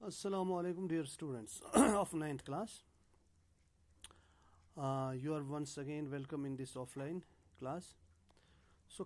Assalamu alaikum, dear students of 9th class. You are once again welcome in this offline class. So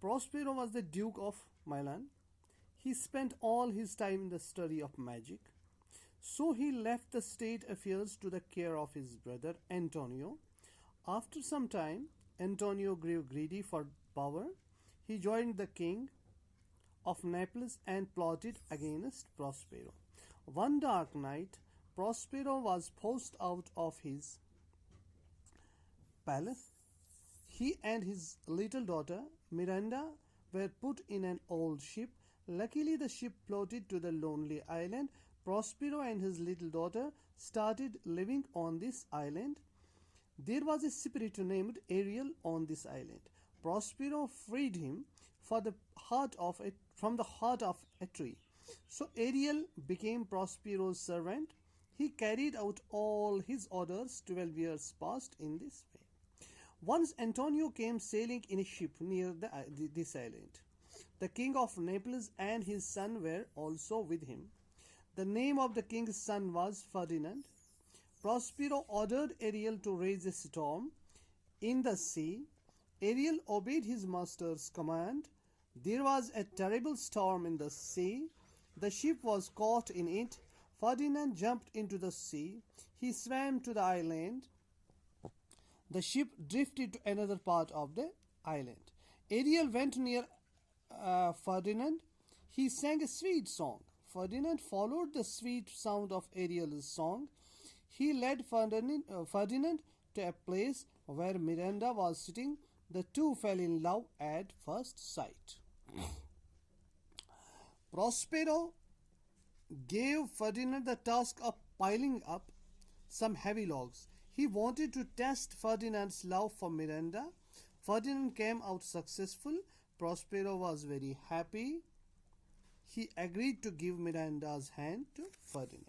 Prospero was the Duke of Milan. He spent all his time in the study of magic. So he left the state affairs to the care of his brother Antonio. After some time, Antonio grew greedy for power. He joined the king of Naples and plotted against Prospero. One dark night, Prospero was forced out of his palace. He and his little daughter Miranda were put in an old ship. Luckily, the ship floated to the lonely island. Prospero and his little daughter started living on this island. There was a spirit named Ariel on this island. Prospero freed him from the heart of a tree. So Ariel became Prospero's servant. He carried out all his orders. 12 years passed in this way. Once Antonio came sailing in a ship near this island. The king of Naples and his son were also with him. The name of the king's son was Ferdinand. Prospero ordered Ariel to raise a storm in the sea. Ariel obeyed his master's command. There was a terrible storm in the sea. The ship was caught in it. Ferdinand jumped into the sea. He swam to the island. The ship drifted to another part of the island. Ariel went near Ferdinand. He sang a sweet song. Ferdinand followed the sweet sound of Ariel's song. He led Ferdinand to a place where Miranda was sitting. The two fell in love at first sight. Prospero gave Ferdinand the task of piling up some heavy logs. He wanted to test Ferdinand's love for Miranda. Ferdinand came out successful. Prospero was very happy. He agreed to give Miranda's hand to Ferdinand.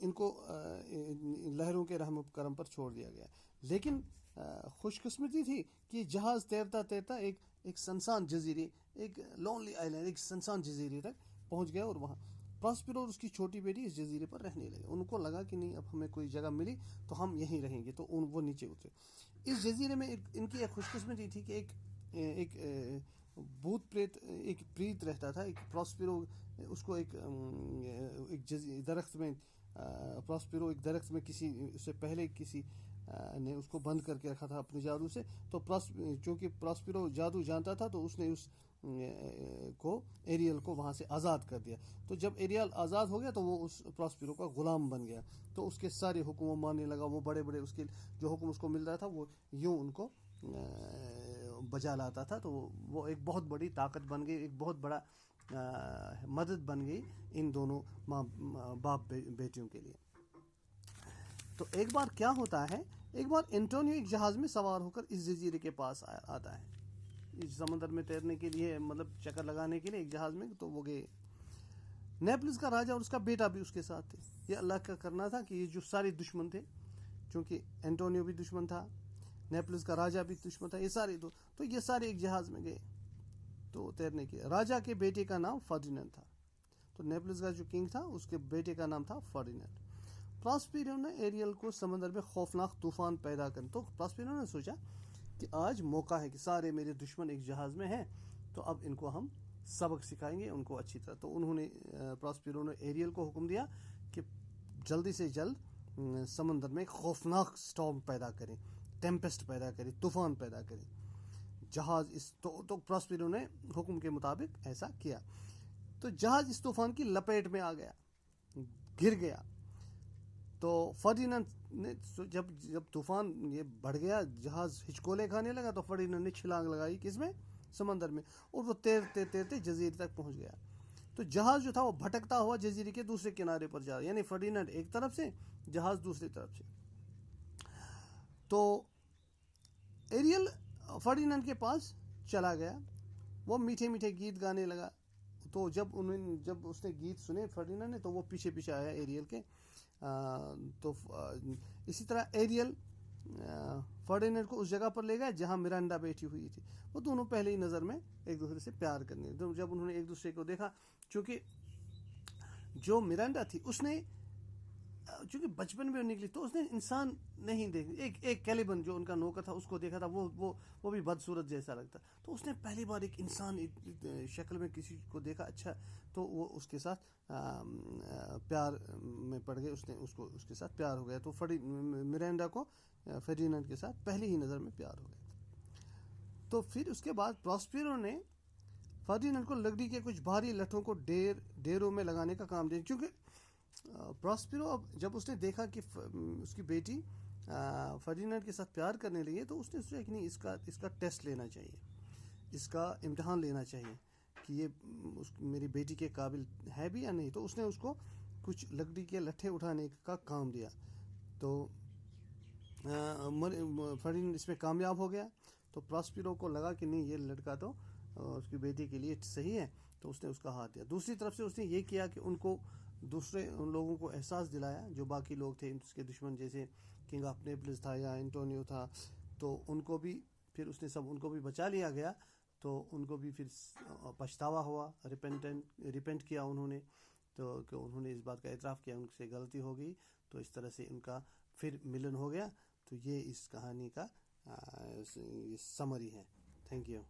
ان کو لہروں کے رحم و کرم پر چھوڑ دیا گیا. لیکن خوش قسمتی تھی کہ جہاز تیرتا تیرتا ایک سنسان جزیرے, ایک لونلی آئلینڈ, ایک سنسان جزیرے تک پہنچ گیا, اور وہاں پراسپیرو اور اس کی چھوٹی بیٹی اس جزیرے پر رہنے لگے. ان کو لگا کہ نہیں, اب ہمیں کوئی جگہ ملی تو ہم یہیں رہیں گے, تو وہ نیچے اترے. اس جزیرے میں ان کی ایک خوش قسمتی تھی کہ ایک بھوت پریت, ایک پریت رہتا تھا. ایک پراسپیرو اس کو ایک درخت میں, پراسپیرو ایک درخت میں کسی اس سے پہلے کسی نے اس کو بند کر کے رکھا تھا اپنے جادو سے. تو چونکہ پراسپیرو جادو جانتا تھا تو اس نے اس کو ایریل کو وہاں سے آزاد کر دیا. تو جب ایریل آزاد ہو گیا تو وہ اس پراسپیرو کا غلام بن گیا. تو اس کے سارے حکم ماننے لگا. وہ بڑے بڑے اس کے جو حکم اس کو مل رہا تھا وہ یوں ان کو بجا لاتا تھا. تو وہ ایک بہت بڑی طاقت بن گئی, ایک بہت بڑا مدد بن گئی ان دونوں ماں باپ بیٹیوں کے لیے. تو ایک بار کیا ہوتا ہے, ایک بار انٹونیو ایک جہاز میں سوار ہو کر اس جزیرے کے پاس آتا ہے, اس سمندر میں تیرنے کے لیے, مطلب چکر لگانے کے لیے ایک جہاز میں. تو وہ گئے. نیپلز کا راجا اور اس کا بیٹا بھی اس کے ساتھ تھے. یہ اللہ کا کرنا تھا کہ یہ جو سارے دشمن تھے, چونکہ انٹونیو بھی دشمن تھا, نیپلز کا راجا بھی دشمن تھا, یہ سارے تو یہ سارے ایک جہاز میں گئے تو تیرنے کے. راجا کے بیٹے کا نام فرڈیننڈ تھا. تو نیپلز کا جو کنگ تھا اس کے بیٹے کا نام تھا فرڈیننڈ. پراسپیرو نے ایریل کو سمندر میں خوفناک طوفان پیدا کر, تو پراسپیرو نے سوچا کہ آج موقع ہے کہ سارے میرے دشمن ایک جہاز میں ہیں, تو اب ان کو ہم سبق سکھائیں گے ان کو اچھی طرح. تو انہوں نے پراسپیرو نے ایریل کو حکم دیا کہ جلدی سے جلد سمندر میں خوفناک سٹارم پیدا کریں, ٹیمپسٹ پیدا کریں, طوفان پیدا کریں. جہاز تو پراسپیرو نے حکم کے مطابق ایسا کیا. تو جہاز اس طوفان کی لپیٹ میں آ گیا, گر گیا. تو فرڈیننڈ نے جب طوفان یہ بڑھ گیا, جہاز ہچکولے کھانے لگا, تو فرڈیننڈ نے چھلانگ لگائی کس میں, سمندر میں, اور وہ تیرتے تیرتے جزیرے تک پہنچ گیا. تو جہاز جو تھا وہ بھٹکتا ہوا جزیرے کے دوسرے کنارے پر جا رہا, یعنی فرڈیننڈ ایک طرف سے, جہاز دوسری طرف سے. تو ایریل فرڈیننڈ کے پاس چلا گیا, وہ میٹھے میٹھے گیت گانے لگا. تو جب اس نے گیت سنے فرڈیننڈ نے, تو وہ پیچھے پیچھے آیا ایریل کے. تو اسی طرح ایریل فرڈیننڈ کو اس جگہ پر لے گیا جہاں مرانڈا بیٹھی ہوئی تھی. وہ دونوں پہلے ہی نظر میں ایک دوسرے سے پیار کرنے. تو جب انہوں نے ایک دوسرے کو دیکھا, چونکہ جو مرانڈا تھی اس نے چونکہ بچپن میں نکلی, تو اس نے انسان نہیں دیکھا. ایک کیلیبن جو ان کا نوکر تھا اس کو دیکھا تھا, وہ بھی بدصورت جیسا لگتا. تو اس نے پہلی بار ایک انسان شکل میں کسی کو دیکھا, اچھا, تو وہ اس کے ساتھ پیار میں پڑ گئے. اس کے ساتھ پیار ہو گیا. تو مرینڈا کو فرڈیننڈ کے ساتھ پہلی ہی نظر میں پیار ہو گیا. تو پھر اس کے بعد پراسپیرو نے فرڈیننڈ کو لکڑی کے کچھ بھاری لٹھوں کو ڈیروں میں لگانے کا کام دیا. کیونکہ پراسپیرو اب جب اس نے دیکھا کہ اس کی بیٹی فرڈیننڈ کے ساتھ پیار کرنے لگی, تو اس نے سوچا کہ نہیں, اس کا ٹیسٹ لینا چاہیے, اس کا امتحان لینا چاہیے کہ یہ میری بیٹی کے قابل ہے بھی یا نہیں. تو اس نے اس کو کچھ لکڑی کے لٹھے اٹھانے کا کام دیا. تو فرڈیننڈ اس میں کامیاب ہو گیا. تو پراسپیرو کو لگا کہ نہیں, یہ لڑکا تو اس کی بیٹی کے لیے صحیح ہے. تو اس نے اس کا ہاتھ دیا. دوسری طرف سے اس نے یہ کیا کہ ان لوگوں کو احساس دلایا جو باقی لوگ تھے اس کے دشمن, جیسے کنگ آف نیپلز تھا یا انٹونیو تھا, تو ان کو بھی پھر اس نے ان کو بھی بچا لیا گیا. تو ان کو بھی پھر پچھتاوا ہوا, ریپینٹ کیا انہوں نے. تو کہ انہوں نے اس بات کا اعتراف کیا ان سے غلطی ہو گئی. تو اس طرح سے ان کا پھر ملن ہو گیا. تو یہ اس کہانی کا سمری ہے. Thank you.